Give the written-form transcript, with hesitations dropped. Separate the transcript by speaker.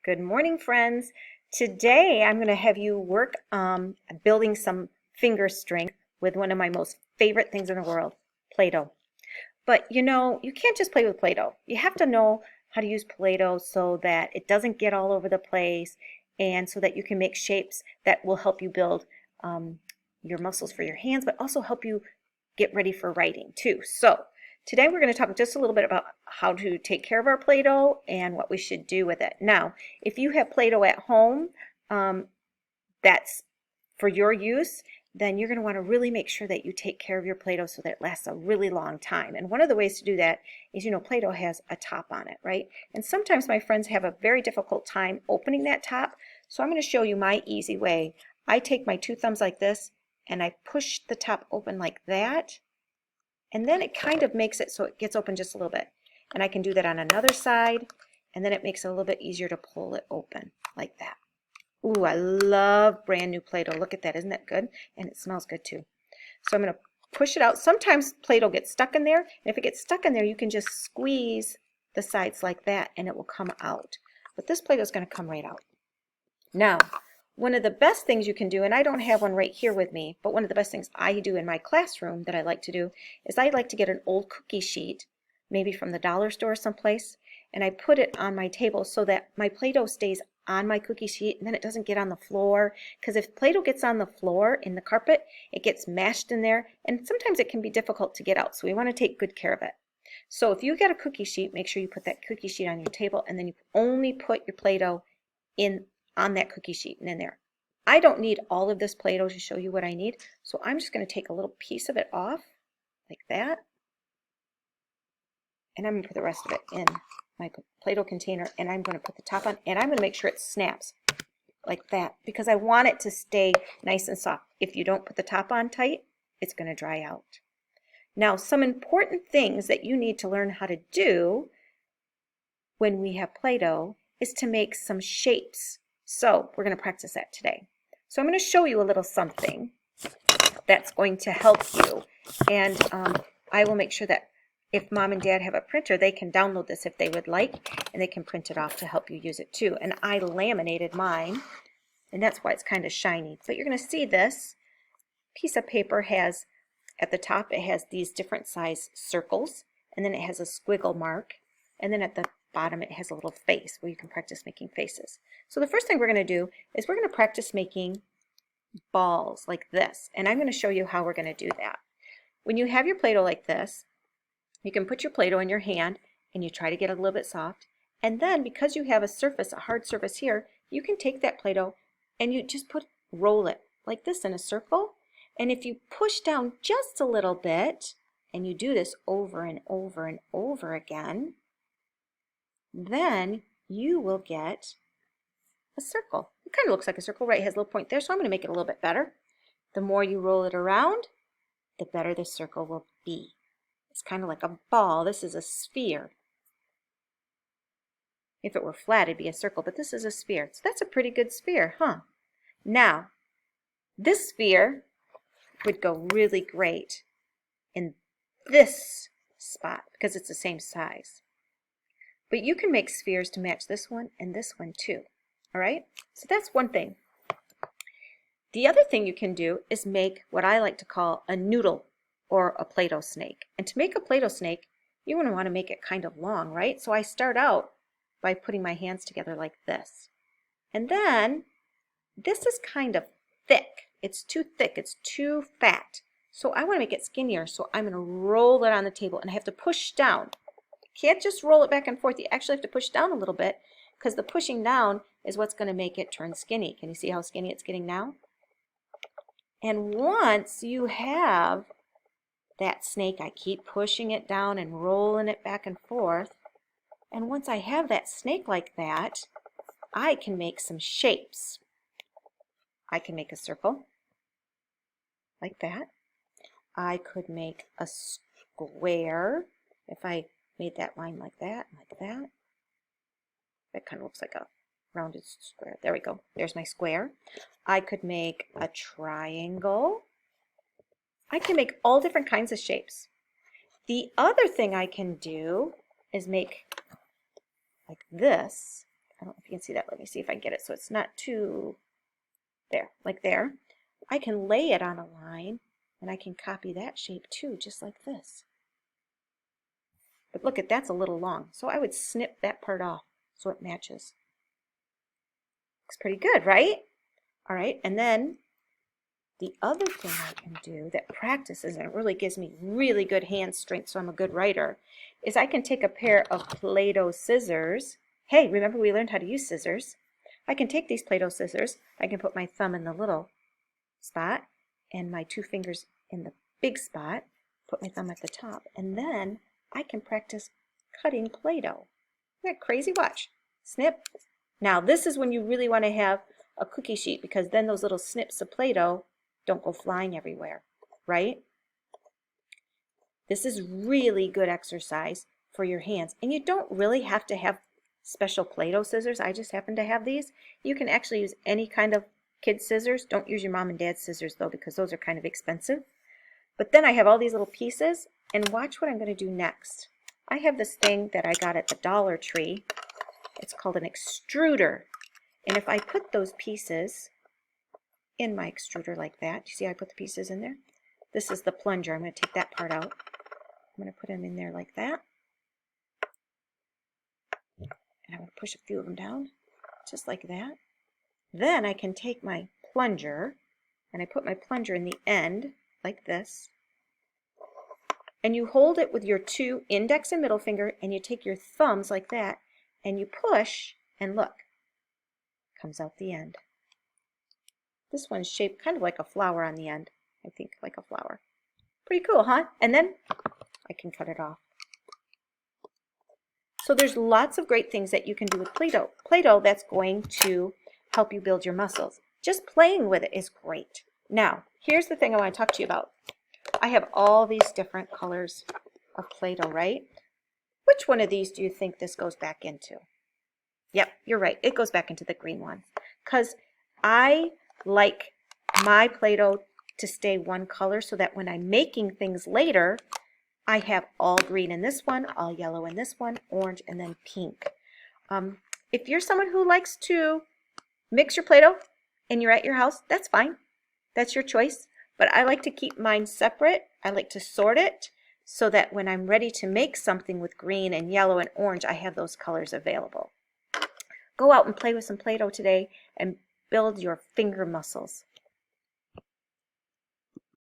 Speaker 1: Good morning, friends. Today I'm going to have you work building some finger strength with one of my most favorite things in the world, Play-Doh. But you can't just play with Play-Doh. You have to know how to use Play-Doh so that it doesn't get all over the place and so that you can make shapes that will help you build your muscles for your hands, but also help you get ready for writing too. So today we're going to talk just a little bit about how to take care of our Play-Doh and what we should do with it. Now, if you have Play-Doh at home that's for your use, then you're going to want to really make sure that you take care of your Play-Doh so that it lasts a really long time. And one of the ways to do that is, Play-Doh has a top on it, right? And sometimes my friends have a very difficult time opening that top. So I'm going to show you my easy way. I take my two thumbs like this and I push the top open like that. And then it kind of makes it so it gets open just a little bit. And I can do that on another side, and then it makes it a little bit easier to pull it open like that. Ooh, I love brand new Play-Doh. Look at that, isn't that good? And it smells good too. So I'm going to push it out. Sometimes Play-Doh gets stuck in there, and if it gets stuck in there, you can just squeeze the sides like that, and it will come out. But this Play-Doh is going to come right out. Now, one of the best things you can do, and I don't have one right here with me, but one of the best things I do in my classroom that I like to do is I like to get an old cookie sheet, maybe from the dollar store someplace, and I put it on my table so that my Play-Doh stays on my cookie sheet and then it doesn't get on the floor, because if Play-Doh gets on the floor in the carpet, it gets mashed in there and sometimes it can be difficult to get out, so we want to take good care of it. So if you get a cookie sheet, make sure you put that cookie sheet on your table and then you only put your Play-Doh in on that cookie sheet and in there. I don't need all of this Play-Doh to show you what I need, so I'm just going to take a little piece of it off like that, and I'm going to put the rest of it in my Play-Doh container, and I'm going to put the top on, and I'm going to make sure it snaps like that because I want it to stay nice and soft. If you don't put the top on tight, it's going to dry out. Now, some important things that you need to learn how to do when we have Play-Doh is to make some shapes. So we're going to practice that today. So I'm going to show you a little something that's going to help you. And I will make sure that if mom and dad have a printer, they can download this if they would like, and they can print it off to help you use it too. And I laminated mine, and that's why it's kind of shiny. But you're going to see this piece of paper has, at the top, it has these different size circles, and then it has a squiggle mark, and then at the bottom it has a little face where you can practice making faces. So the first thing we're going to do is we're going to practice making balls like this, and I'm going to show you how we're going to do that. When you have your Play-Doh like this, you can put your Play-Doh in your hand and you try to get it a little bit soft, and then because you have a surface, a hard surface here, you can take that Play-Doh and you just roll it like this in a circle, and if you push down just a little bit and you do this over and over and over again, then you will get a circle. It kind of looks like a circle, right? It has a little point there, so I'm going to make it a little bit better. The more you roll it around, the better the circle will be. It's kind of like a ball. This is a sphere. If it were flat, it'd be a circle, but this is a sphere. So that's a pretty good sphere, huh? Now, this sphere would go really great in this spot because it's the same size. But you can make spheres to match this one and this one too. All right? So that's one thing. The other thing you can do is make what I like to call a noodle or a Play-Doh snake. And to make a Play-Doh snake, you want to make it kind of long, right? So I start out by putting my hands together like this. And then this is kind of thick. It's too thick. It's too fat. So I want to make it skinnier. So I'm going to roll it on the table and I have to push down. Can't just roll it back and forth. You actually have to push down a little bit because the pushing down is what's going to make it turn skinny. Can you see how skinny it's getting now? And once you have that snake, I keep pushing it down and rolling it back and forth. And once I have that snake like that, I can make some shapes. I can make a circle like that. I could make a square if I made that line like that, like that. That kind of looks like a rounded square. There we go. There's my square. I could make a triangle. I can make all different kinds of shapes. The other thing I can do is make like this, I don't know if you can see that. Let me see if I can get it so it's not too there, like there. I can lay it on a line and I can copy that shape too, just like this. But look at that's a little long, so I would snip that part off so it matches. Looks pretty good, right? All right, and then the other thing I can do that practices and it really gives me really good hand strength so I'm a good writer is I can take a pair of Play-Doh scissors. Hey, remember we learned how to use scissors. I can take these Play-Doh scissors, I can put my thumb in the little spot and my two fingers in the big spot, put my thumb at the top, and then I can practice cutting Play-Doh. Isn't that crazy? Watch. Snip. Now this is when you really want to have a cookie sheet because then those little snips of Play-Doh don't go flying everywhere, right? This is really good exercise for your hands. And you don't really have to have special Play-Doh scissors. I just happen to have these. You can actually use any kind of kid scissors. Don't use your mom and dad's scissors though because those are kind of expensive. But then I have all these little pieces and watch what I'm going to do next. I have this thing that I got at the Dollar Tree. It's called an extruder. And if I put those pieces in my extruder like that, you see I put the pieces in there? This is the plunger. I'm going to take that part out. I'm going to put them in there like that. And I'm going to push a few of them down, just like that. Then I can take my plunger, and I put my plunger in the end, like this. And you hold it with your two index and middle finger, and you take your thumbs like that, and you push, and look, comes out the end. This one's shaped kind of like a flower on the end. I think like a flower. Pretty cool, huh? And then I can cut it off. So there's lots of great things that you can do with Play-Doh. Play-Doh that's going to help you build your muscles. Just playing with it is great. Now, here's the thing I want to talk to you about. I have all these different colors of Play-Doh, right? Which one of these do you think this goes back into? Yep, you're right. It goes back into the green one. Because I like my Play-Doh to stay one color so that when I'm making things later, I have all green in this one, all yellow in this one, orange, and then pink. If you're someone who likes to mix your Play-Doh and you're at your house, that's fine. That's your choice. But I like to keep mine separate. I like to sort it so that when I'm ready to make something with green and yellow and orange, I have those colors available. Go out and play with some Play-Doh today and build your finger muscles.